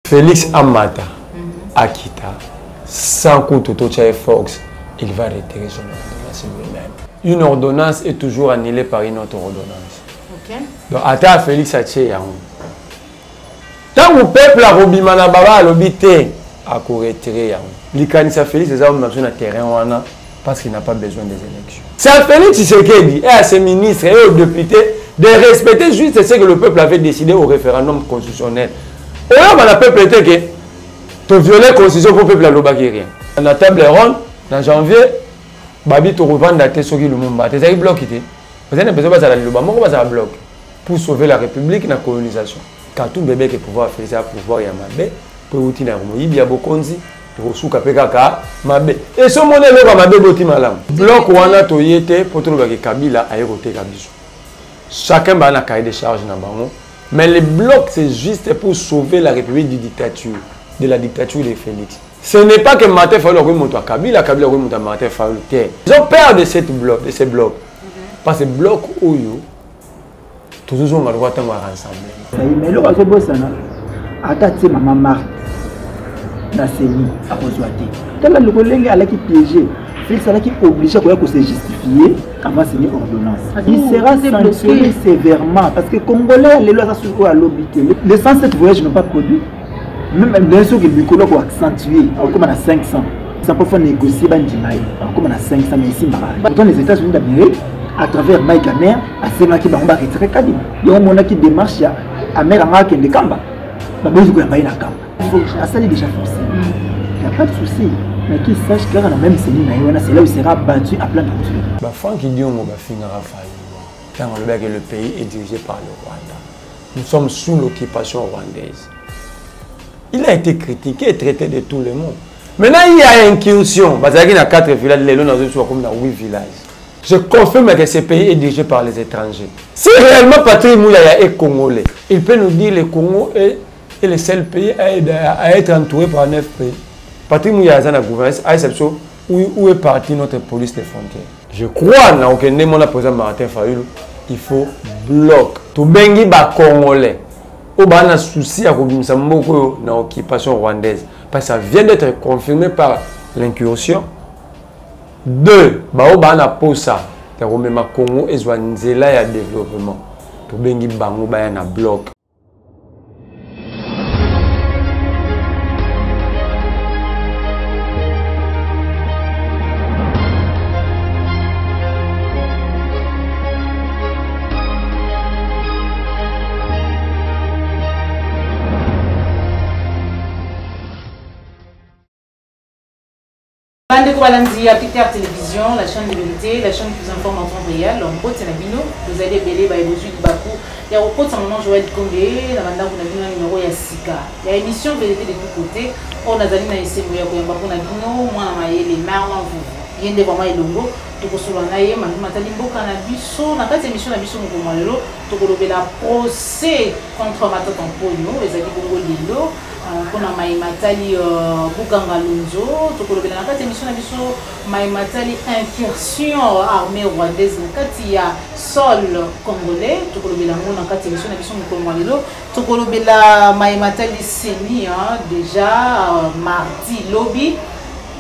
Félix Amata, Akita, sans coup Toto Fox, il va retirer son ordonnance lui-même. Une ordonnance est toujours annulée par une autre ordonnance. Okay. Donc, attends Félix Aché. Tant que le peuple a Robimana Baba a l'obité à retirer. L'Icanisa Félix est besoin de terrain parce qu'il n'a pas besoin des élections. C'est à Félix Tshisekedi et à ses ministres et aux députés de respecter juste ce que le peuple avait décidé au référendum constitutionnel. Et là, le peuple était que tu violer la constitution pour le peuple à l'Obakirien. Dans la table ronde, en janvier, Babi te revend la tête sur le Lumumba. Tu es bloqué. Vous avez besoin de la Lumumba. Moi, je bloc pour sauver la République de la colonisation. Quand tout bébé qui pouvoir faire ça, pouvoir y amabe, pour outil na rumo, il y a beaucoup de Rosuka Pekaka, Mabe. Et ce monde est là, Mabe Boti Malam. Bloc ou wana toyete pour trouver que Kabila a éroté Kabiso. Chacun a un cahier de charge dans le mais le bloc, c'est juste pour sauver la République de la dictature de Félix. Ce n'est pas que Martin Fayulu remonte à Kabila, Kabila remonte à Martin Fayulu. Ils ont peur de ces blocs. Parce que bloc où toujours on a le droit de rassembler. Mais le roi Bossana, attaque maman Marthe, la CENI, à Rosoité. Tant que le collègue a qui piégé, Félix a qui obligé de se justifier avant de signer l'ordonnance. Il sera sanctionné sévèrement parce que les Congolais, les lois sont à l'obité. Les 107 voyages n'ont pas produit. Même bien sûr que le Bicolo va accentuer, comme on a 500. Ça peut faire négocier, comme on a 500, mais ici, pourtant les États-Unis d'Amérique, à travers Mike Amer, à Sema qui va retirer Kadim. Il y a un monde qui démarche à Meranga qui est de Kamba. Il faut à ça, il est déjà forcé. Il n'y a pas de souci. Mais qu'il sache qu'il y a même c'est là où il sera battu à plein de choses. Franck Idiongo va finir à Faïlo. Le pays est dirigé par le Rwanda. Nous sommes sous l'occupation rwandaise. Il a été critiqué et traité de tout le monde. Maintenant, il y a incursion. Parce qu'il y a 4 villages, les lots sont comme dans 8 villages. Je confirme que ce pays est dirigé par les étrangers. Si réellement Patrick Mouyaya est congolais, il peut nous dire que le Congo est le seul pays à être entouré par 9 pays. Patrick Mouyaya est dans la gouvernance, à exception où est partie notre police des frontières. Je crois que nous avons président Martin Fayulu, il faut bloc. Tout bengi ba congolais. Ou ba na souci à kobimisa mboko na occupation rwandaise parce que ça vient d'être confirmé par l'incursion. 2, ba ba na posa te romema Congo ezwa nzela ya développement. Tout bengi bango ba na bloc. Bande Kwalanzi à Peter Télévision, la chaîne de vérité, la chaîne qui vous informe en temps réel. En gros, c'est la bino. Vous allez belé, bah, vous êtes Bakou. Il y a au pot, ça moment Joël Condé, la bande vous avez un numéro Yassika. Il y a émission vérité de tous côtés. On a d'aller dans les sémoyas, on a bino, moi, on a les mains, on vous. Il y a des vraiment longo. Donc, on a eu Matalimbo Canabiso, on a quatre émissions d'Abisso Moukomalelo. Donc, on a la procès contre Matata Mpoyo, les amis Bongo Lilo. On a Maïmatali Bouganga Lunzo, on a quatre émissions d'Abisso Maïmatali incursion armée rwandaise, il y a sol congolais, on a quatre émissions d'Abisso Moukomalelo. On a Maïmatali Seni, déjà mardi lobby.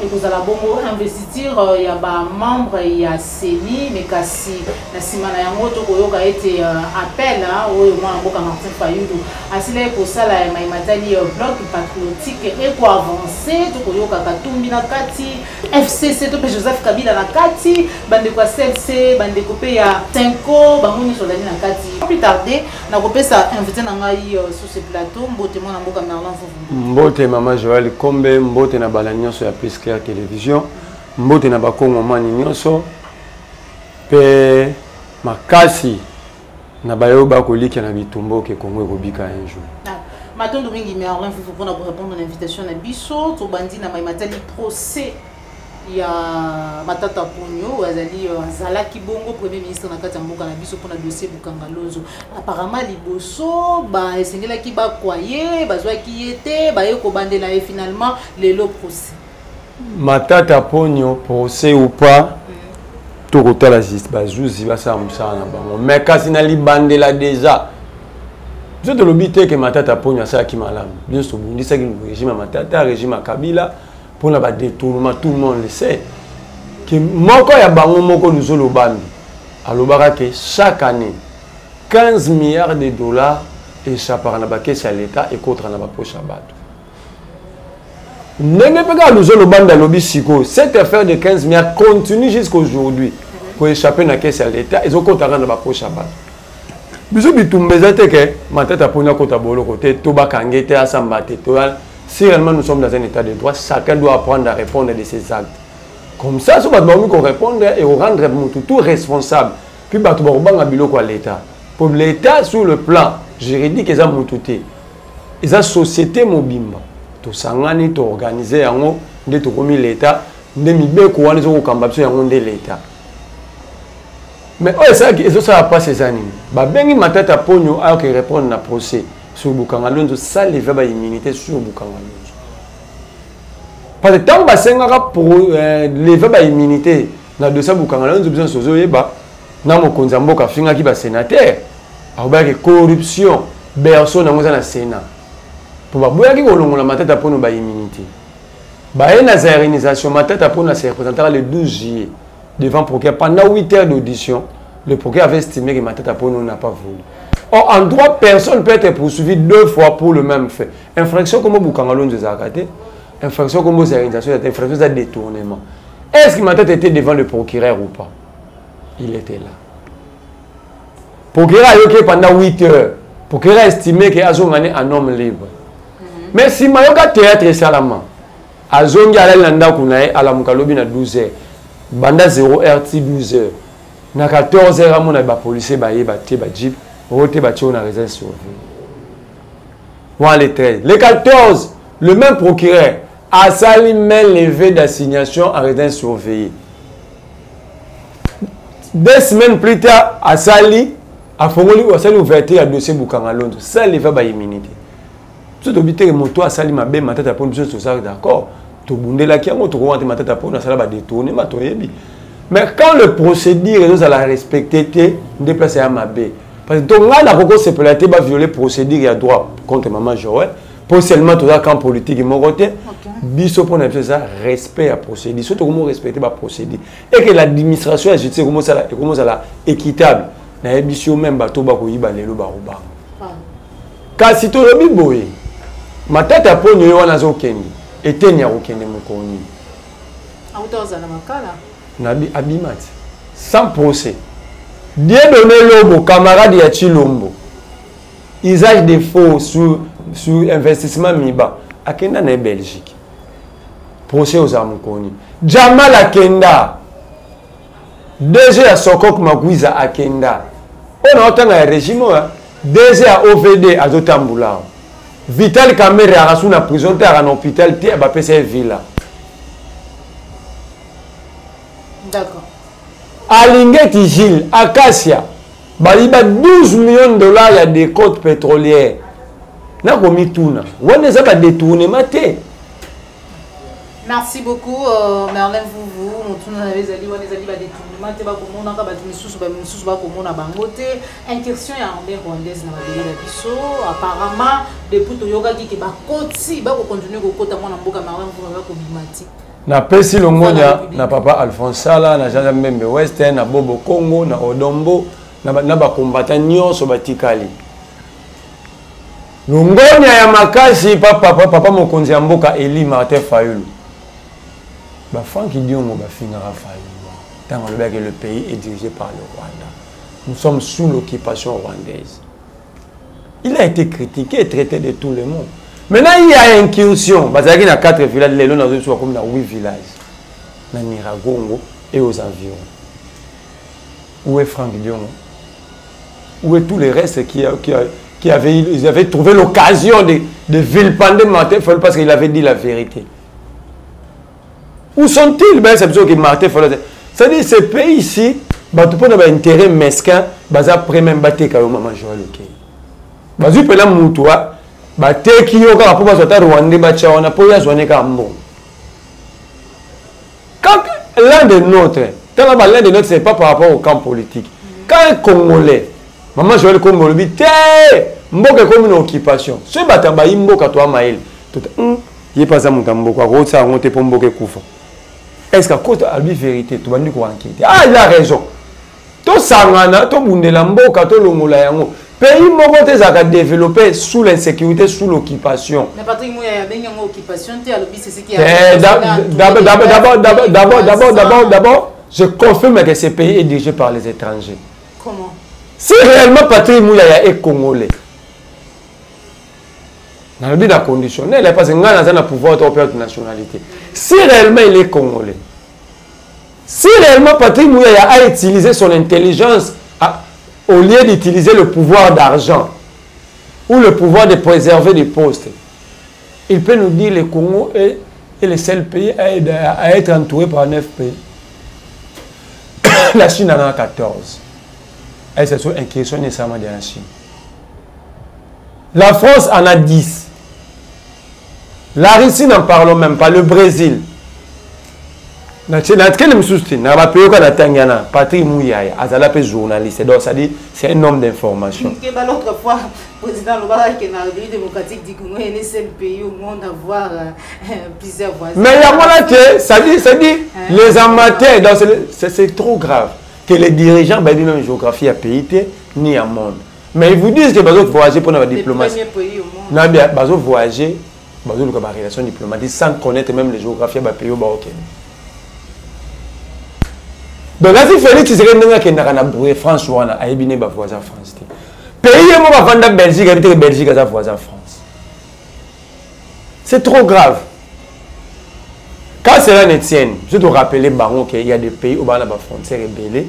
Et vous allez bon investir, il y a des membres, il y a CENI, mais kasi la semaine à yango to koyoka été appel au moins boka Martin Fayulu. Asile pour ça la Maïmatali bloc patriotique et pour avancer to koyoka katumbi na kati FCC to Joseph Kabila na kati bande kwa CLC bande kopé ya Tenko bangoni solani na kati. Plus tarder na kopé ça invité na ngai sur ce plateau mbote mona boka Merlin Fofu. Mbote maman Joël Kombe mbote na balanyo sur la plus télévision mbote na bakongo mani nyonso pe makasi na bayo bakolika na bitumbo ke Congo ekobika un jour. Matondo mingi Merlin Fofu pour répondre à l'invitation na biso to bandi na Maïmatali procès ya Matata Ponyo azali Zalaki Bongo premier ministre na kati ya mboka na biso pour na dossier Bukanga Lozo apparemment liboso ba esengela ki ba kwaye bazwa ki était ba yeko bandela et finalement le procès Matata Ponyo procès ou pas tout côté la justice ba juzi ba sa musana ba mais kasi na libandela déjà Je te l'oublie que Matata Pogna ça qui malam. Bien sûr, on dit ça que le régime Matata, le régime Kabila, pour la détournement, tout le monde le sait. Que moko ya bango moko nous le bami. Alors que chaque année 15 milliards de dollars échappent à la caisse à l'État et contre la poche à bateau. N'est pas nous le bami dans lobby siko. Cette affaire de 15 milliards continue jusqu'à aujourd'hui pour échapper à la caisse à l'État et contre la poche à bateau. Biso bitumbeza te que Matata Pogna kota bolo côté toba kangete asambate toal. Si réellement nous sommes dans un état de droit, chacun doit apprendre à répondre de ses actes. Comme ça, si on répondre et on rendre tout responsable. Puis batu ba biloko à l'État. Pour l'État sur le plan juridique ils ont mututé. Ils ont société mobimba. To sangani to organiser yango nde to komi l'État, nde mibeko wana zo kokambapso yango nde l'État. Mais ça ne va pas ces années. Si Matata Pogna a répondre à procès sur Bukangalonzo, ça lève la immunité sur Bukangalonzo. Parce que tant que pour lever la immunité dans le dossier Bukangalonzo, besoin de se dire que finga qui va sénateur, la corruption, berceau dans le Sénat. Pour que la Matata Pogna ait immunité. La réalisation Matata Pogna se représentera le 12 juillet. Devant le procureur. Pendant 8 heures d'audition, le procureur avait estimé que Matata Pogna n'a pas voulu. Or, en droit, personne peut être poursuivi 2 fois pour le même fait. Infraction comme Bukangalonzo Zakate, infraction comme organisation, infraction de détournement. Est-ce que Matata était devant le procureur ou pas? Il était là. Le procureur a eu pendant 8 heures. Le procureur a estimé qu'il y a un homme libre. Mais si Mayoka théâtre salamment, Azongi a l'anda kunae à la Mukalobi na 12 heures. Banda 0 RT 12 heures. Na 14 heures, on a des policiers qui ont jeep, roté on a réserve surveillée. Les 13. Les 14, le même procureur a sali main levée d'assignation en résidence surveillée. 2 semaines plus tard, a sali ouverture à dossier Bukangalonzo. Ça levait la immunité. Tu dois dire que mon toit a sali ma belle Matata Pogna sur ça, d'accord. Mais quand le procédure nous allons respecter, nous déplacer à ma baie. Parce que donc là, la Coco Sepelate va violer le procédure à droit contre Maman Joël. Pour seulement tout ça, quand politique est mon côté, biso pour nous ça respect à procédure. Surtout comment respecter la procédure. Et que l'administration, je sais comment ça là équitable. Na émission même bateau ba ko yiba lelo ba roba. Kasi to lobi boye. Matata Pogna yo wana zo kendi. Et tenir aucun de mon connu. Abimati. Sans procès. Bien donné l'homme, camarade de Chilombo. Usage de faux sur investissement Miba. À Kenda, en Belgique. Procès aux âmes connus. Jamal à Kenda. DG à Sokok Magouiza à Kenda. On a autant un régime. DG à OVD à Zotamboula. Vital Kamere a reçu une prison à un hôpital qui a fait villa. D'accord. Alingeti Gilles, Acacia, Baliba 12 millions de dollars, il y a des côtes pétrolières. N'a pas mis tout. On ne pas détourné maté. Merci beaucoup, Merlin Vouvou. On a des détournements, tu vas comme on a incursion en armée rwandaise dans la biso. Apparemment, depuis que yoga dit que ba koti ba continuer ko kota mona mboka Merlin Vouvou va ko bimati. Na pesi longonya na papa Alphonse Sala na Jean Membe Western na Bobo Congo na Odombo na ba combattant nyonso batikali. Longonya ya makasi papa mokonzi ya mboka Eli Martin Fayulu. Ba Franck Diongo ba fingara Fayulu. Tant que le pays est dirigé par le Rwanda. Nous sommes sous l'occupation rwandaise. Il a été critiqué et traité de tout le monde. Maintenant, il y a incursion. Il y a 4 villages, les lots sont comme dans 8 villages. Dans Niragongo et aux environs. Où est Franck Diongo? Où est tous les restes qui avaient trouvé l'occasion de vilipender Martin Fayulu parce qu'il avait dit la vérité? Où sont-ils? C'est pour ça que Martin Fayulu. C'est-à-dire ce pays ici, il y a un intérêt mesquin, après même battre quand maman Joël OK. Bazu pela mutua, battre qui yo ka pour bazota Rwanda bacha on a pour ya zoné ka mbo. Quand l'un de nôtres, l'un de nôtres c'est pas par rapport au camp politique. Quand un Congolais, maman Joël Congolais, mboka comme une occupation. Ce batamba mboka toi maïl. Il pas ça mon mboka ko ça on te pour mboka kufa. Est-ce qu'à cause de la vérité tu vas nous enquêter? Ah, il a raison. To sangana to bundela mboka to longola yango. Pays moko te zaka développé sous l'insécurité, sous l'occupation. Mais Patrick Mouya y a bien une occupation, tu as le c'est ce qui d'abord, je confirme que ce pays est dirigé par les étrangers. Comment? Si réellement Patrick Mouya est congolais, dans le but de conditionnel, parce que nous avons un pouvoir de nationalité. Si réellement il est congolais, si réellement Patrick Mouya a utilisé son intelligence au lieu d'utiliser le pouvoir d'argent ou le pouvoir de préserver des postes, il peut nous dire que le Congo est le seul pays à être entouré par 9 pays. La Chine en a 14. Et c'est une question nécessairement de la Chine. La France en a 10. La Russie n'en parlons même pas. Le Brésil. Patrick Mouya, journaliste. Donc, ça dit, c'est un homme d'information. L'autre fois, le président de la République démocratique dit que nous sommes le seul pays au monde à avoir plusieurs voisins. Mais il y a voilà que ça dit les amateurs, c'est trop grave que les dirigeants, même une géographie à pays ni à monde. Mais ils vous disent que vous voyager pour la diplomatie. C'est le premier pays au monde. Vous voyager, vous avez une relation diplomatique sans connaître même les géographies à pays au Maroc. Donc là, si Félix Tshisekedi qui n'a pas France ou a ébiné ba voisin France. Pays mo ba vendre Belgique, habiter Belgique à voisin France. C'est trop grave. Quand cela ne tienne, je dois rappeler Baron qu'il y a des pays où on a des frontières rebelles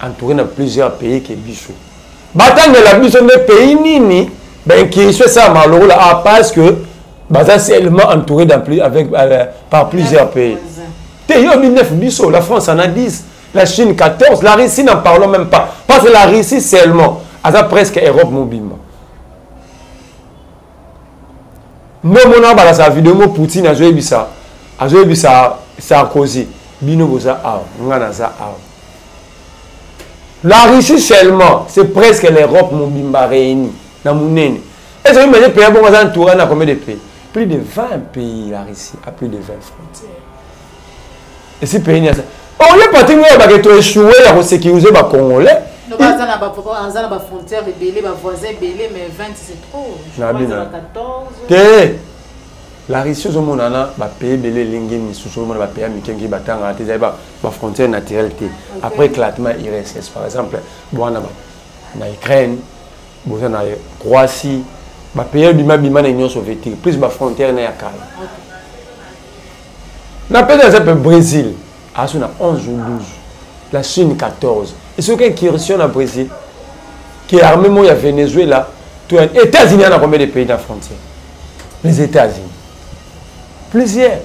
entourés de plusieurs pays qui bichou. Battant de la bichou des pays nini, ben qui fait ça malheureux là parce que c'est seulement entouré par plusieurs pays. T'es yo 9 bichou, la France en a 10. La Chine 14, la Russie n'en parlons même pas. Parce que la Russie seulement, elle a presque Europe mobile. Moi, mon nom, dans sa vidéo, Poutine a joué ça. A joué ça, Sarkozy. Bino Boza, la Russie seulement, c'est presque l'Europe mobile réunie. Dans mon nez. Est-ce que vous imaginez pays bon entouré dans combien de pays? Plus de 20 pays, la Russie a plus de 20 frontières. Et si pays n'a ça. On est parti pour échouer à sécuriser les Congolais. Nous avons des frontières rebelles, des voisins rebelles, mais 20 c'est trop. Je crois que c'est 14. La Russie, au monde, a payé les lignes, a payé les frontières naturelles. Après éclatement IRSS, par exemple, en Ukraine, en Croatie, a payé l'Union soviétique, plus de frontières. On a payé le Brésil. À 11 ou 12, la Chine 14. Et ce qui est au Brésil, qui est armé au Venezuela, les États-Unis ont combien de pays dans la frontière? Les États-Unis. Plusieurs.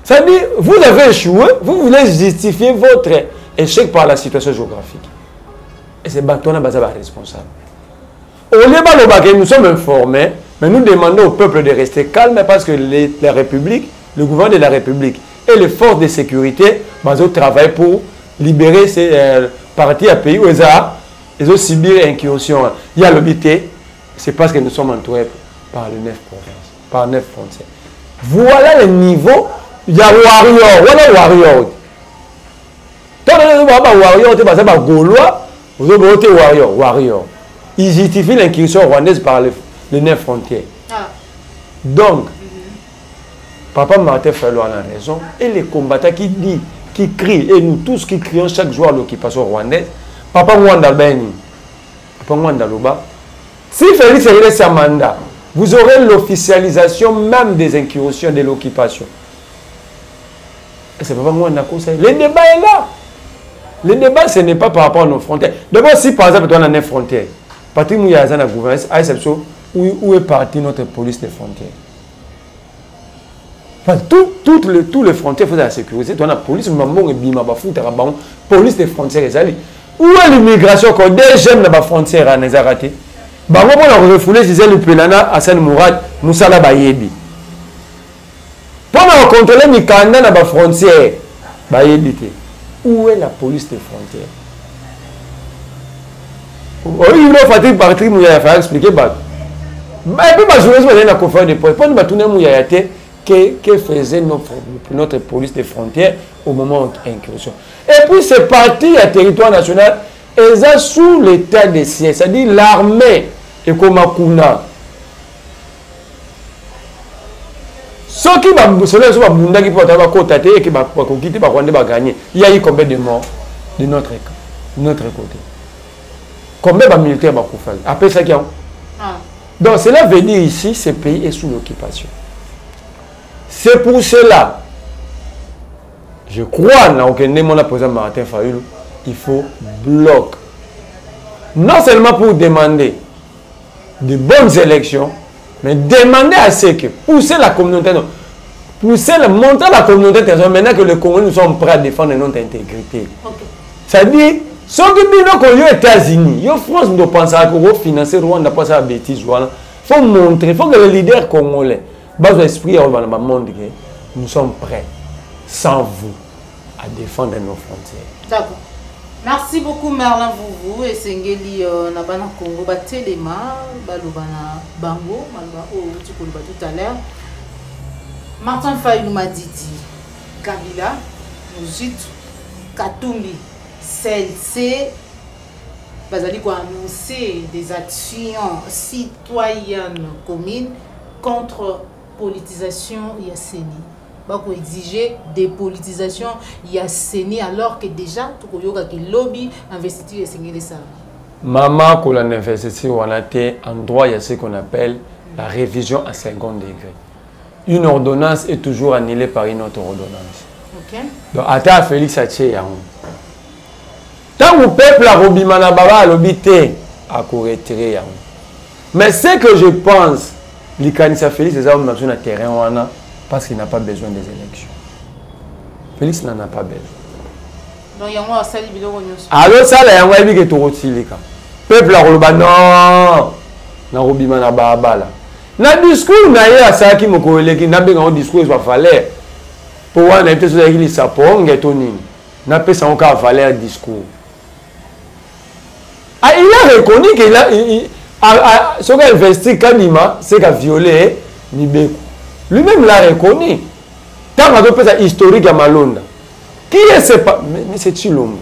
Ça veut dire, vous avez échoué, vous voulez justifier votre échec par la situation géographique. Et c'est Batona Bazaba responsable. Au lieu de nous sommes informés, mais nous demandons au peuple de rester calme parce que la République, le gouvernement de la République, et les forces de sécurité travaillent pour libérer ces parties à pays où ils ont subi l'incursion. Il y a l'obité, c'est parce que nous sommes entourés par les 9 provinces, par 9 frontières. Voilà le niveau. Il y a warrior, voilà warrior. Tant que warrior, Gaulois, vous avez warrior. Ils justifient l'incursion rwandaise par les 9 frontières. Donc, Papa Martin Fayulu a raison. Et les combattants qui crient, et nous tous qui crions chaque jour à l'occupation rwandaise, Papa Mwanda Beni, Papa Mwanda Loba, si Félix est sa mandat, vous aurez l'officialisation même des incursions de l'occupation. Et c'est Papa Mwanda conseil. Le débat est là. Le débat, ce n'est pas par rapport à nos frontières. D'abord, si par exemple, on a 9 frontières, Patrick Mouya a la gouvernance, à exception où est partie notre police des frontières. Tous les frontières font la sécurité. On a la police, police des frontières. Où est l'immigration quand des jeunes dans la frontière à Nezarate? On a refoulé le Pelana à Saint-Mourad, Moussala Bayebi. Pour contrôler les candidats dans la frontière, où est la police des frontières? il a fait partir, il a fallu expliquer. Et puis, ma journaliste m'a dit la conférence de presse. Pour nous, que faisait notre police des frontières au moment de l'incursion. Et puis, c'est parti à territoire national, et ça sous l'état de siège, c'est-à-dire l'armée et comme Akuna. Ceux qui vont gagner, il y a eu combien de morts de notre côté? Combien de militaires vont faire? Après ça, donc cela veut dire ici, ce pays est sous l'occupation. C'est pour cela, je crois, dans le président Martin Fayulu, il faut bloc. Non seulement pour demander de bonnes élections, mais demander à ce que pousser la communauté, montrer à la communauté maintenant que les Congolais nous sommes prêts à défendre notre intégrité. C'est-à-dire, ceux qui sont aux États-Unis, la France doit penser à financer Rwanda, pas à bêtise. Il faut montrer, il faut que les leaders congolais, dans l'esprit dans le monde, nous sommes prêts, sans vous, à défendre nos frontières. D'accord. Merci beaucoup Merlin Vouvou et Sengeli Nabana Congo Batelema Balobana Bango tout à l'heure. Martin Fayulu m'a dit Kabila, Mouzit, Katumbi, celle-ci Bazali a annoncé des actions citoyennes communes contre politisation Yasseni. Bako exiger dépolitisation Yasseni alors que déjà tout le lobby investiture et ça. Maman qu'on a investi on a été en droit il y a ce qu'on appelle la révision à 50 degrés. Une ordonnance est toujours annulée par une autre ordonnance. OK. Donc ata Félix Aché ya. Tant que peuple a robimana baba a lobité à retirer ya. Mais ce que je pense l'Ikanisa Félix les hommes sur le terrain wana parce qu'il n'a pas besoin des élections. Félix n'en a pas besoin. Donc, il y a un sali biloko nyonso. Alors ça, il y a un qui est tout rotilika. Peuple a roloba non. Na robima na babala. Na discours na ye asaki mokoleki na benga discours va valeur. Pour voir na été sur les sapons ngetoni. Na pesa encore valeur discours. Ah, il a reconnu qu'il a ce qu'a investi Kanima, c'est qu'a violé Nibeko. Lui-même l'a reconnu. Tant qu'on a fait historique à Malonda. Qui est ce pas? Mais c'est Chilombo.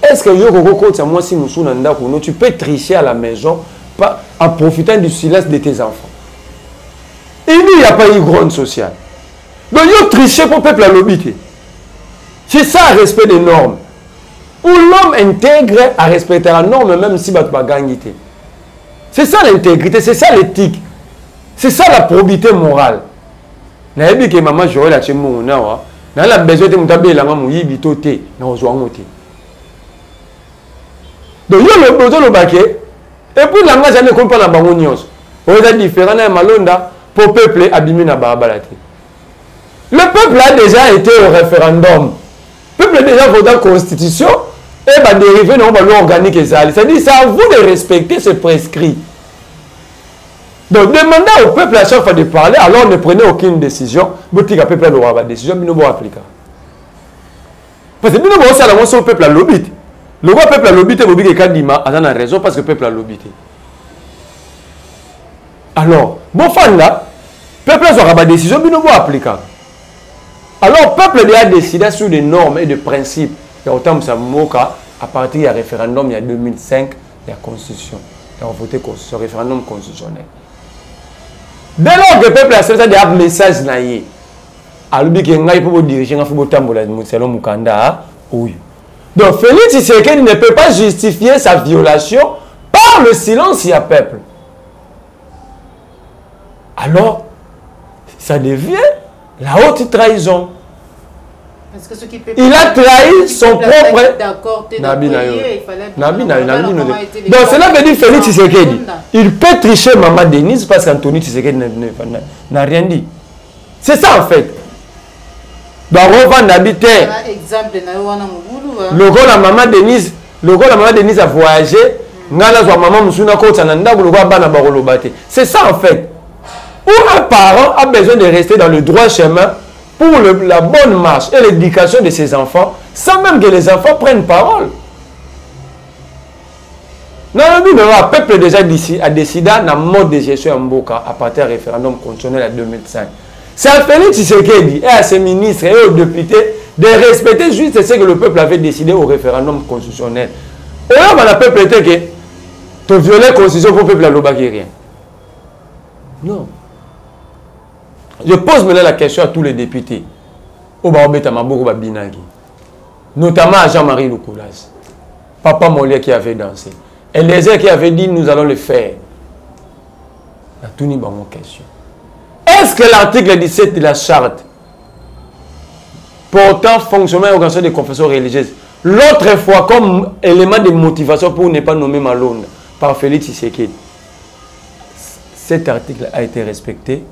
Est-ce que tu peux tricher à la maison en profitant du silence de tes enfants? Il n'y a pas eu grande sociale. Donc, il y a triché pour le peuple à l'obité. C'est ça, le respect des normes. Où l'homme intègre à respecter la norme, même si tu ne vas pas gagner. C'est ça l'intégrité, c'est ça l'éthique. C'est ça la probité morale. Na yebi ke maman Joël a chemo na wa na la besoin de mutabela nga muyibi toté na ozwa ngoté. Donc yo le besoin le baquet et puis la nga jamais comprendre na bango nyonso. Oza différent na Malonda pour peuple abimi na babalati. Le peuple a déjà été au référendum. Le peuple a déjà voté la constitution et va dériver dans la loi organique ezali. C'est-à-dire c'est à vous de respecter ce prescrit. Donc, demandez au peuple à chaque fois de parler, alors ne prenez aucune décision. Vous dites que le peuple aura la décision, mais nous allons appliquer. Parce que nous allons faire la au peuple à l'obité. Le peuple à l'obité, vous dites que Kadima a raison parce que le peuple à l'obité. Alors, bon fan là, le peuple aura la décision, mais nous allons appliquer. Alors, le peuple a décidé sur des normes et des principes. Il y a autant de Moka, à partir du référendum, il y a 2005, il y a la constitution. Il y a voté ce référendum constitutionnel. Dès lors que le peuple a fait un message, il a dit qu'il faut diriger un salon Mukanda. Donc Félix Tshisekedi ne peut pas justifier sa violation par le silence du peuple. Alors, ça devient la haute trahison. Parce que ce qui peut il a trahi son propre. Donc cela veut dire Félix Tshisekedi. Il peut tricher Maman Denise parce qu'Anthony Tshisekedi n'a rien dit. C'est ça en fait. Donc on va n'habiter. Le gars la Maman Denise a voyagé. C'est ça en fait. Où un parent a besoin de rester dans le droit chemin pour la bonne marche et l'éducation de ses enfants, sans même que les enfants prennent parole. Non, mais le peuple déjà a décidé dans le mode de gestion en Mboka à partir du référendum constitutionnel en 2005. C'est à Félix Tshisekedi et à ses ministres et aux députés de respecter juste ce que le peuple avait décidé au référendum constitutionnel. Et là, le peuple était que tu violes la constitution pour le peuple à l'Obagé. Non. Je pose maintenant la question à tous les députés. Notamment à Jean-Marie Loukoulas. Papa Mollet qui avait dansé. Et les uns qui avaient dit nous allons le faire. La tout n'est pas mon question. Est-ce que l'article 17 de la charte portant fonctionnement et organisation des confessions religieuses, l'autre fois comme élément de motivation pour ne pas nommer Malonda par Félix Tshisekedi, cet article a été respecté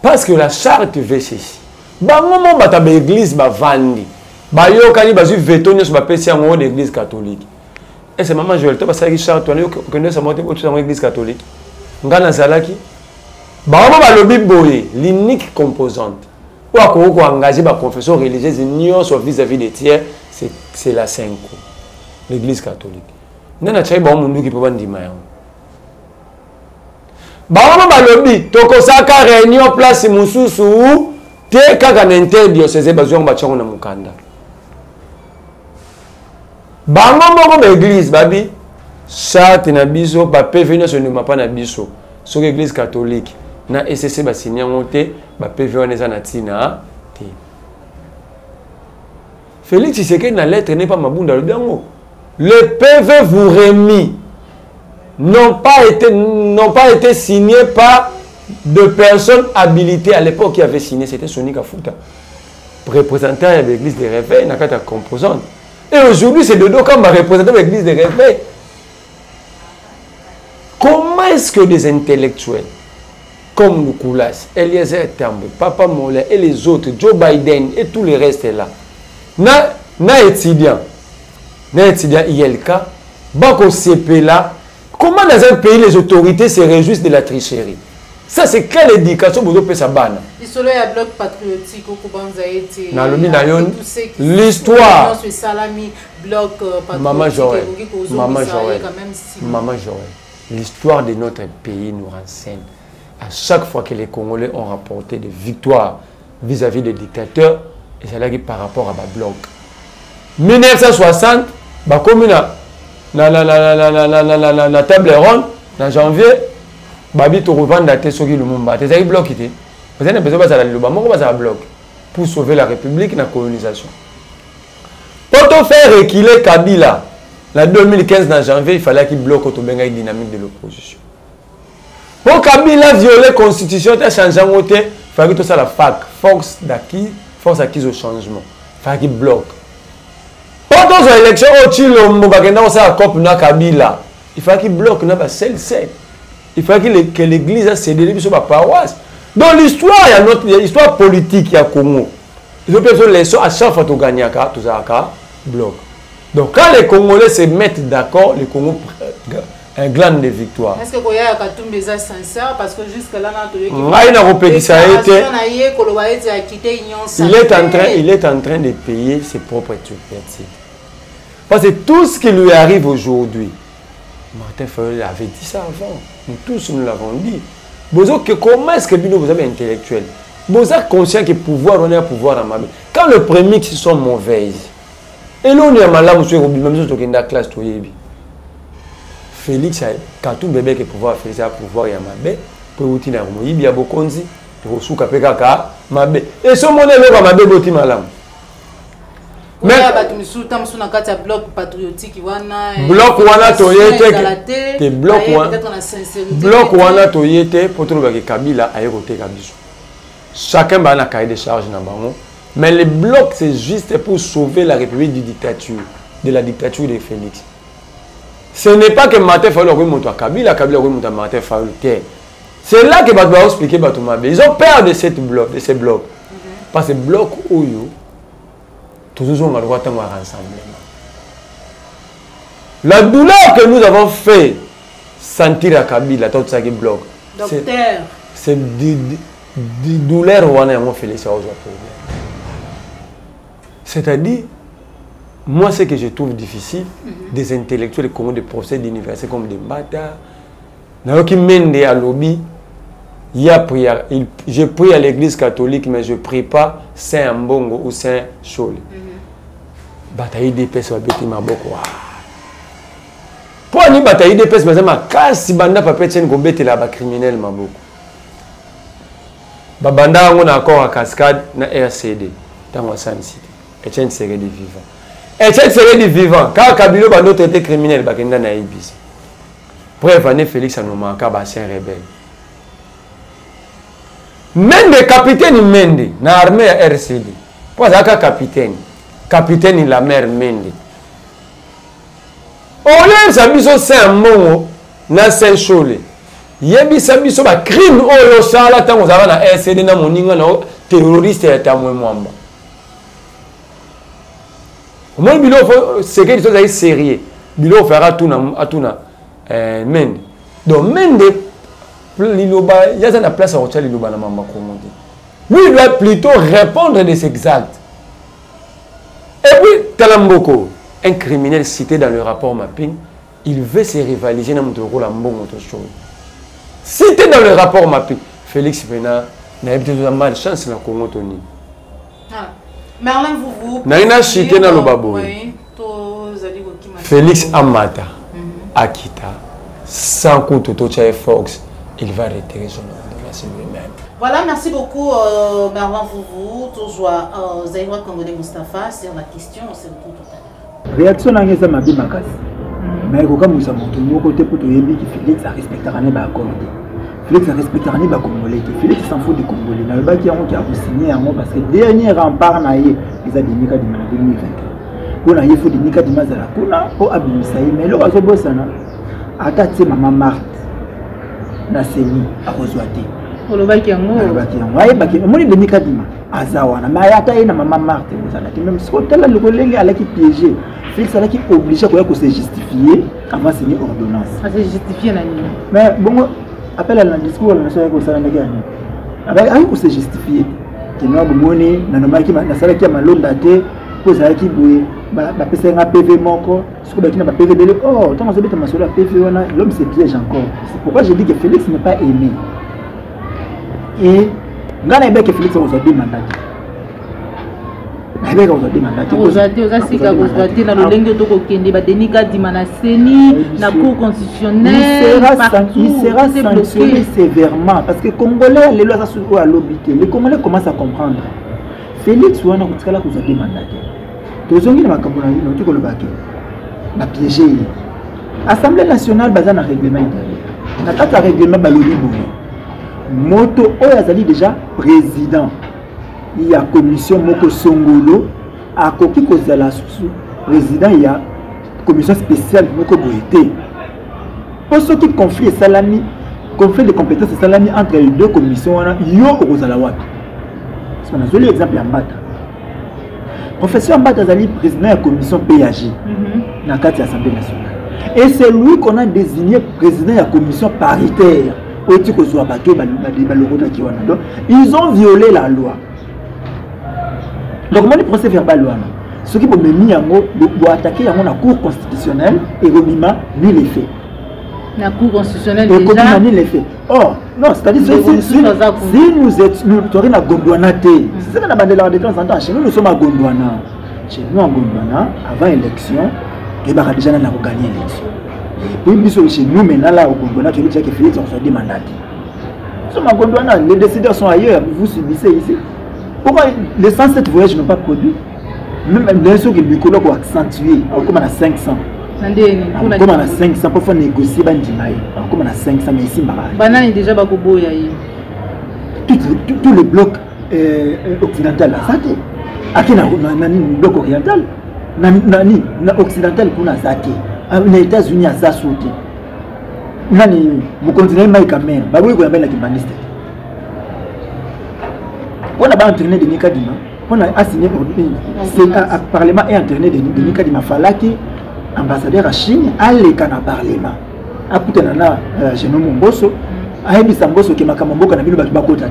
parce que la charte veut ceci. Bangomo batabe église bavandi. Bayo kani bazu vetonyo sur bapesi en l'église catholique. Et c'est maman Joël, tu vas savoir charte toi connais ça monter pour l'église catholique. Ngana zalaki. Bangomo balobi boye, l'unique composante. Ou à ko engager ba confession religieuse union sur vis-à-vis des tiers, c'est la Senko. L'église catholique. Nana chai ba mundu ki peut bandima yango. Bangomo balobi tokosaka réunion place mususu te kaka na interdiocèse bazwa bachango na mukanda. Bango moko ba église babi charte na biso ba PV ne se nomme pas na biso sur église catholique na SCC ba signer monté ba PV on eza na tina te. Félix Tshisekedi na lettre n'est pas mabunda le biango. Les PV vous remis n'ont pas été signés par de personnes habilitées à l'époque qui avaient signé, c'était Sonic Afuta, représentant de l'église des réveils, n'a qu'à composante. Et aujourd'hui, c'est Dodo Kamba représentant de l'église des réveils. Comment est-ce que des intellectuels comme Loukoulas, Eliezer Tambwe, Papa Mollet et les autres, Joe Biden et tous les restes là, na étudiant ILK, Bako CP là, comment dans un pays les autorités se réjouissent de la tricherie? Ça, c'est quelle éducation vous avez fait bana? Bloc patriotique au Kubanzaïti. L'histoire. Maman Joël. Maman Joël. L'histoire de notre pays nous renseigne. À chaque fois que les Congolais ont rapporté des victoires vis-à-vis des dictateurs, et c'est là que par rapport à ma bloc. 1960, comme la table ronde, en janvier, Babi to revendre te soki Lumumba. Tu as bloqué. Vous avez besoin de bloc pour sauver la République et la colonisation. Pour te faire reculer Kabila, en 2015, en janvier, il fallait qu'il bloque la dynamique de l'opposition. Pour Kabila violer la Constitution, il fallait que ça la FAC, force acquise au changement. Il fallait qu'il bloque. Pour l'élection, il fallait qu'il bloque celle. Il fallait que l'église a cédé sur la paroisse. Dans l'histoire, il y a notre histoire politique il y a Congo. Ils ont besoin de leçons à chaque fois que tu gagnes tout ça bloc. Donc quand les Congolais se mettent d'accord, les Congos un gland de victoire. Est-ce que Koya Katumbi est sincère parce que jusque là il est en train de payer ses propres subventions. Parce que tout ce qui lui arrive aujourd'hui, Martin Fayol avait dit ça avant. Nous tous nous l'avons dit. Comment est-ce que vous avez intellectuel? Vous êtes conscient que le pouvoir, on a un pouvoir à Mabé. Quand le premier qui sont mauvaises, et là on est malade, monsieur Robi, même si on est en classe, Félix, quand tout bébé qui pouvoir faire ça, pouvoir à Mabé, pour vous dire, il y a beaucoup de choses, pour vous soukaper Mabé. Et ce monde est là, Mabé, boti malam. Mais bloc patriotique bloc wana toyete bloc wana toyete pour trouver que Kabila a éroté Kabiso. Chacun a un cahier de charge dans bango, mais le bloc c'est juste pour sauver la République de la dictature de Félix. Ce n'est pas que Martin Fayol remonte à Kabila remonte à Martin Fayol. C'est là que va expliquer Batoumabé. Ils ont peur de ces blocs. Parce que bloc Oyo toujours on a le droit de rassemblement. La douleur que nous avons fait sentir à Kabila, tout ça qui bloque. C'est des douleurs où on a fait les choses. C'est-à-dire, moi, ce que je trouve difficile, des intellectuels comme des professeurs d'université comme des Mbata, qui mènent à lobby, il y a prière. Je prie à l'église catholique, mais je ne prie pas Saint Mbongo ou Saint Chole. Bataille des personnes, pour une bataille des personnes, mais si banda papa tient go bete là, criminel maboko. Banda on a encore à cascade na RCD, dans la San City. Et tient série de vivants. Et tient série de vivants. Car Kabilo bando traité criminel, bakenda na ibis. Preuve année Félix a nommé un bassin rebelle. Mende capitaine Mende na armée RCD. Pour ça capitaine. Capitaine la mer Mende. On lève sa biso Saint-Mongo na Saint-Chole. Yebi sa biso ba crime oyo sala tango za na RCD na moninga na terroriste ya tamwe mwamba. Moi bilo c'est que les choses sérieux. Bilo fera tout na Mende. Donc Mende liloba il y a na place à hôtel liloba na mamba komondi. Oui, il doit plutôt répondre des exacts. Et puis Talamboko, un criminel cité dans le rapport mapping, il veut se rivaliser dans le rôle en bon autre chose. Cité dans le rapport mapping, Félix Pena n'a pas de mal chance dans le Congo Tony. Merlin, vous n'a cité dans le babo. Félix Amata, Akita, sans coup Toto Tchaï Fox, il va retirer son ordonnance lui-même. Voilà, merci beaucoup Merlin Vouvou, toujours Zaïwa Congolais Moustapha sur la question, on se retrouve tout à l'heure. Réaction à ça m'a dit Makasi. Mais quand nous sommes au côté pour Toyebi qui Félix a respecté Rané Bakonde. Félix a respecté Rané Bakonde. Félix s'en fout du Congolais. N'a pas qui a signé un mot parce que dernier rempart naïe les a dit Nika Dima 2020. On a eu fait Nika Dima Zala Kuna pour Abimisaï. Mais là, on a bossana. Attaque maman Marthe. Nasemi à Rosoité. On a baki yango. Ouais, baki. Moi de Nika Dima. Azawana. Mais attaque na maman Marthe. Même si on t'a le collègue à la qui piégé. Félix a qui obligé à se justifier avant de signer ordonnance. À se justifier, mais bon, appel à la discours, on a fait ça dans avec un se justifier. Que nous avons monnaie, nous avons qui na sala qui a malon daté, pour ça qui boué, ba pesa un PV moko, ce que qui n'a pas PV belé. Oh, tant on se met sur la PV, l'homme se piège encore. C'est pourquoi je dis que Félix n'est pas aimé. Et ngana ebe que Félix on se demande. Aujourd'hui, dans le lingue de Kokende, Badenika Dimanaseni, la Cour constitutionnelle, il sera sanctionné sévèrement parce que les Congolais, les lois sont à l'obité. Les Congolais commencent à comprendre. Félix, on a dit que vous avez demandé. Tous les gens qui ont piégé. L'Assemblée nationale base un règlement intérieur. Dans le règlement, Moto Oyazali déjà président. Il y a commission Moko Songolo, à Koki Kozala président, il y a commission spéciale Moko Boété. Pour ce qui conflit Salami, conflit de compétences Salami entre les deux commissions, il y a Kozala Wapi. Parce qu'on a l'exemple Mbata. Professeur Mbata Zali, président de la commission PAG, dans le l'Assemblée nationale. Et c'est lui qu'on a désigné président de la commission paritaire. Ils ont violé la loi. Donc, le procès verbal, ce qui peut me mettre pour attaquer la Cour constitutionnelle et Romima ni les faits. La Cour constitutionnelle et déjà ni les faits. Oh, non, c'est-à-dire si nous sommes à Gondwana, c'est ça qu'on a bandé de temps en temps. Chez nous, nous sommes à Gondwana. Chez nous, à Gondwana, avant l'élection, il y a déjà gagné l'élection. Et puis, chez nous, maintenant, là, au Gondwana, tu veux dire que Félix, on se demande. Nous sommes à Gondwana, les décideurs sont ailleurs, vous subissez ici. Pourquoi les 107 voyages n'ont pas produit? Même bien sûr que le Bicolo va accentuer, comme on a 500. Comme on a 500, pour faire négocier, comme on a 500, mais ici, Banane est déjà beaucoup tous les blocs occidentaux, ça t'est. À qui n'a un bloc oriental? Nani occidental pour la Zaki. Les États-Unis à ça sauté. Nani, vous continuez à être même. Bah oui, vous avez la kibaniste. On a entraîné de Nikadima, on a assigné le Parlement et entraîné de Nikadima Falaki, ambassadeur à Chine, à l'écana Parlement. À Poutanana, chez nous, Mbosso, à Ebisamboso qui m'a camombo, qui a vu le Bakota.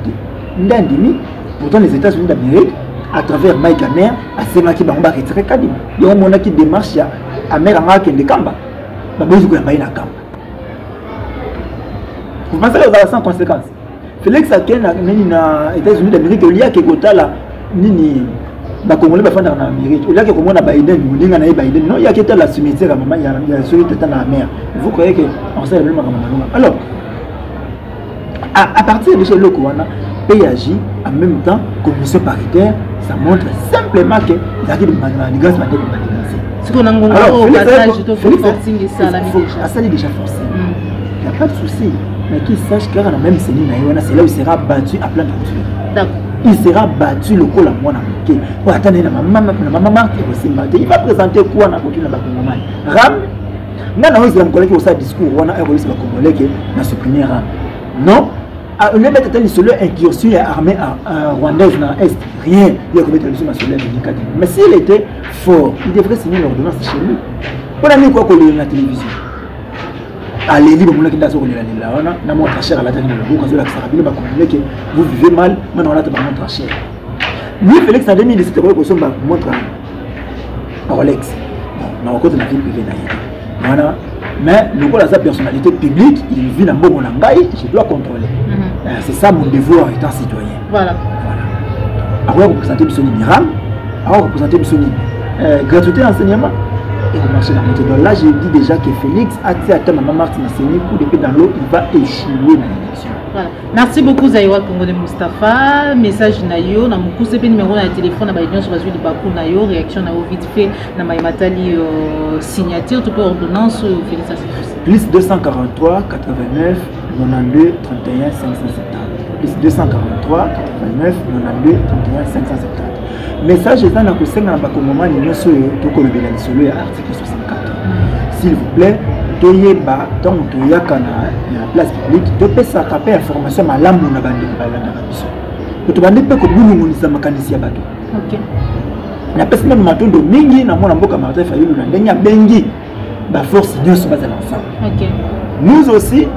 Ndandimi, pourtant les États-Unis d'Amérique, à travers Mike Amer, à Semaki Bamba retiré Kadima. Il y a un qui démarche à Meranga qui est de Kamba. Babouzou qui est na Kamba. Vous pensez que ça sans conséquence. Félix Aken aux États-Unis d'Amérique, il y a que Gotala, Nini, Congolais en Amérique, il y a que Biden, Biden, non, il y a que la cimetière à maman, il y a celui qui est dans la mer. Vous croyez qu'on sait le même alors, à partir de ce Lokouana, PAJ, en même temps, commission paritaire, ça montre simplement que il y a des manigances à ce qu'on a en ça est déjà forcé. Il n'y a pas de souci. Mais qu'il sache qu'il y a même c'est là où il sera battu à plein de tuer. Il sera battu le col à moi. Pour attendre la maman aussi. Il va présenter quoi dans la Congolais. Ram, non, c'est un collègue qui a un discours, on a un Congolais qui a supprimé Ram. Non. On est mettre une seule incursion armée rwandaise dans l'Est. Rien. Il y a commis une sur l'air. Mais s'il était fort, il devrait signer l'ordonnance chez lui. On a mis quoi qu'on lit la télévision. Allez, libre, mon équipe d'assaut, on est là. On a montré cher à la dernière fois. Quand vous vivez mal, maintenant on a montré cher. Lui, Félix, en 2017, il a montré Rolex. On a encore de la vie privée. Mais le coup de sa personnalité publique, il vit dans mon langage, je dois contrôler. C'est ça mon devoir étant citoyen. Voilà. Alors, représenter Bissoni Miram, alors représenter Bissoni gratuité d'enseignement et le marché de la moitié. Donc là, j'ai dit déjà que Félix a dit à Maman Martin Séné, coup d'épée dans l'eau, il va échouer dans l'élection. Voilà. Merci beaucoup, Zaïwa Congo de Moustapha. Message Nayo, na beaucoup de numéro na téléphone, na baïdion sur le Bakou Nayo, réaction Nayo vite fait, na Maïmatali signature, tout pour ordonnance, félicitations. Plus 243 89 92 31 570. Plus 243 89 92 31 570. Message est dans la conseil dans le moment où nous sommes tout comme le solo article 64. S'il vous plaît, toyez bas tant que y a la place publique, de faire sa capée information à l'âme de la bande de la mission. Pour te demander que vous nous sommes mécaniciens bateau. Ok. La personne même matin de mingi na mona mboka Martin Fayulu na ndenya bengi ba force nous sommes ensemble. Ok. Nous aussi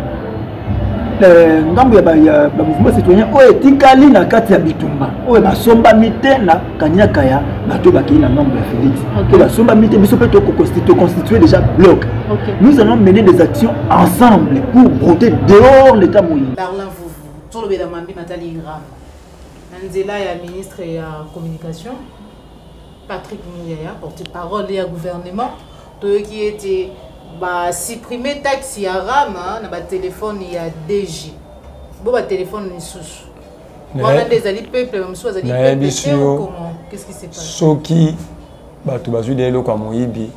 ngambo ya mouvement citoyen o etikali na kati ya bitumba o ba somba mite na kanyaka ya bato bakini na ngambo ya Félix. O ba somba mite biso pe to constituer déjà bloc. Nous allons mener des actions ensemble pour broter dehors l'état moyen. Parlant vous sur le bédamambi Nathalie Ram. Nzela ya ministre ya communication Patrick Mouyaya porte-parole du gouvernement qui était supprimer taxe ya RAM na ba téléphone ya DG. Bo ba téléphone ni sous. On a des alliés peuple même soit alliés peuple comment qu'est-ce qui s'est passé? Soki bato bazui de loko moyibi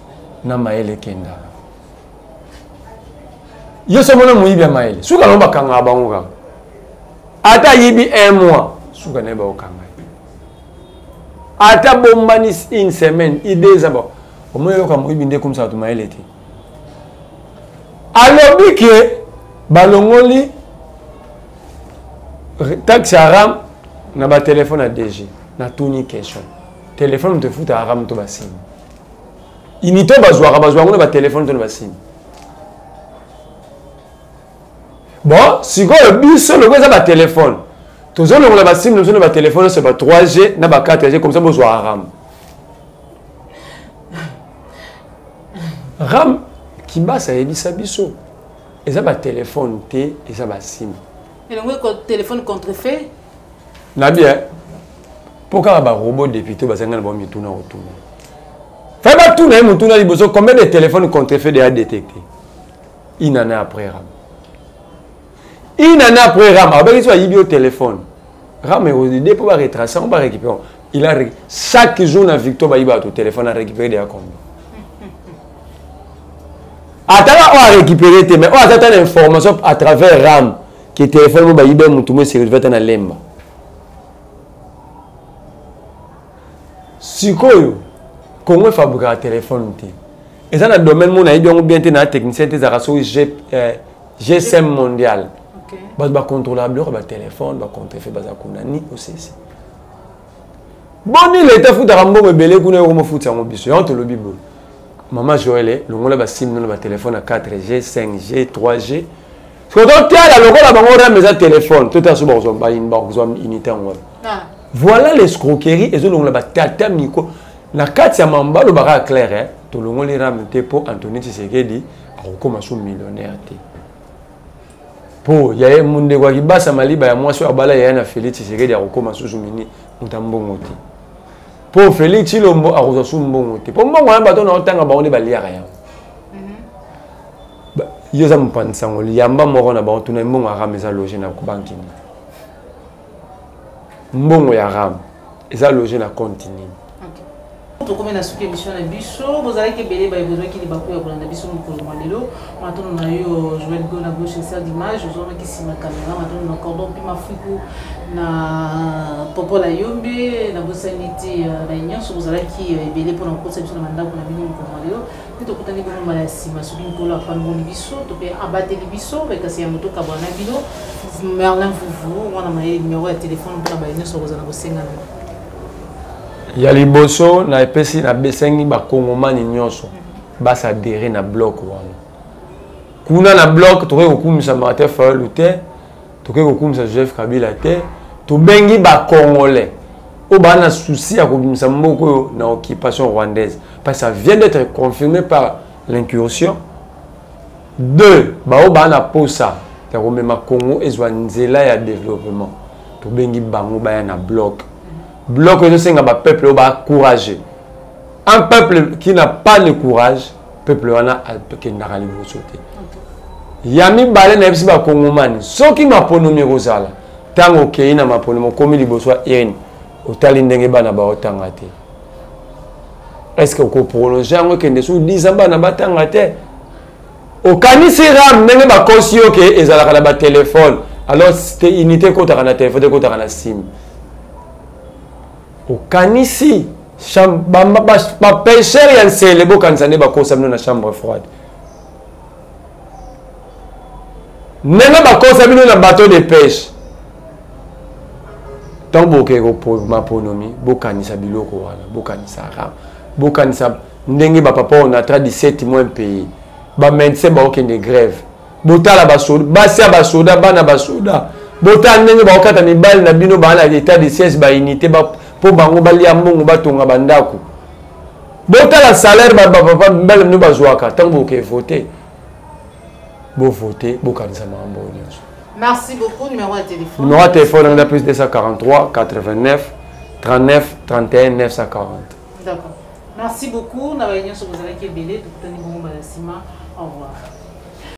na maele kenda. Yo somona moyibi ya maele. Suka lomba kanga bango. Ata yibi 1 mois, suka ne ba okanga. Ata bombani une semaine, idée ba. Au moins loko moyibi ndé comme ça to maele ti. Alors, que balongoli taxe à RAM na ba téléphone à DG na tuni question téléphone te fout à RAM to basim inito bazwa ngona ba téléphone to basim bon si ko biso le ko za ba téléphone to zo le basim nous ba téléphone c'est ba 3G na ba 4G comme ça bazwa RAM RAM qui basa ebisa biso eza ba téléphone té eza ba sim et le téléphone contrefait na bien pourquoi ba robot député bazanga na ba mituna otuna fa ba tuna mutuna liboso combien de téléphones contrefait de a détecté une année après RAM avec soit yibi au téléphone RAM est au pour ba retracer on va récupérer il a chaque jour na Victor ba yiba au téléphone à récupérer des combien. Attends, on a récupéré, mais on a attend l'information à travers RAM qui est téléphone ba yibe mutume sécurité na lemba. Sikoyo comment fabriquer un téléphone té. Et ça dans le domaine mon aïe bien bien na technicien des araso GSM mondial. OK. Ba contrôlable ba téléphone ba contrefait ba zakuna ni aussi. Boni l'état fout rambo mebele kuna ko mo fout ça mo biso. On te le bibo. Maman Joël, le monde a sim dans le téléphone à 4G, 5G, 3G. Parce que donc tu as le logo là bango RAM mes téléphone, tout à ce bon ba une unité en web. Voilà l'escroquerie et on la tata miko. Na kati ya mamba lo bara clair hein. To longo les ramete pour Anthony Tshisekedi a commencé millionnaire té. Po ya ye munde kwa kibasa maliba ya mwasi wa bala ya na Félix Tshisekedi a commencé sumini mutambongo té. Po Félix Chilombo a commencé mbongo té. Po mbongo ya bato na otanga ba on ba liaka ya. Yo za mpanisa ngoli yamba moko na ba tuna mbongo arameza loger na banki ni. Mbongo ya ram eza loger na continue. To comme na suki émission na biso bozala ke belé ba besoin ki libako ya kolanda biso mukolo malelo matono na yo Joël Go na gauche c'est d'image ozona ki sima caméra matono na cordon pima fiku na popo la yombe na bosanité na nyonso bozala ki belé pour na kosa biso na mandako na bino mukolo malelo to kutani ko mala sima suki mukolo apango biso to pe abateli biso ba kasi ya moto kabana bino Merlin Vuvu wana maye numéro ya téléphone pour na ba nyonso bozala bosenga na ya liboso na epesi na besengi ba kongomani nyonso basa adhérer na bloc wana kuna na bloc toke kokumisa Martin Fayulu te toke kokumisa Joseph Kabila te to bengi ba congolais o ba na souci ya kokumisa mboko na occupation rwandaise parce que ça vient d'être confirmé par l'incursion. 2 ba o ba na posa ya komema Congo ezwa nzela ya développement to bengi bango ba na bloc. Bloc de singa ba peuple ba courageux. Un peuple qui n'a pas le courage, peuple wana qui n'a pas le sauter. Yami balé na bisi ba kongomani. Soki maponomi rozala. Tango keina maponomi komi liboso yen. Otali ndenge bana ba otanga te. Est-ce que ko prolonger ngo kende sou 10 ans bana batanga te? Okanisi ram ndenge ba kosio ke ezala kala ba téléphone. Alors c'était unité ko ta na téléphone ko ta na sim. Au kanisi ba pêcheur ya nsele bo kansane ba kosa bino na chambre froide nena ba kosa bino na bateau de pêche tant boke ko pour ma ponomi bo kanisa biloko wana bo kanisa ram bo kanisa ndenge ba papa on a 17 mois pays ba médecin ba okende grève botala ba soda ba sia ba soda bana ba soda botala ndenge ba okata mibali na bino ba na état de siège ba unité ba pour bango balia mbongo batonga bandako botala salaire ba papa mbele no bazwaka tango ke voter bo voter bo kanisa mambo nyonso. Merci beaucoup. Numéro de téléphone. Numéro de téléphone on a plus 243 89 39 31 940. D'accord. Merci beaucoup. Na ba nyonso bozala ke belé tout tani bongo ba sima. Au revoir.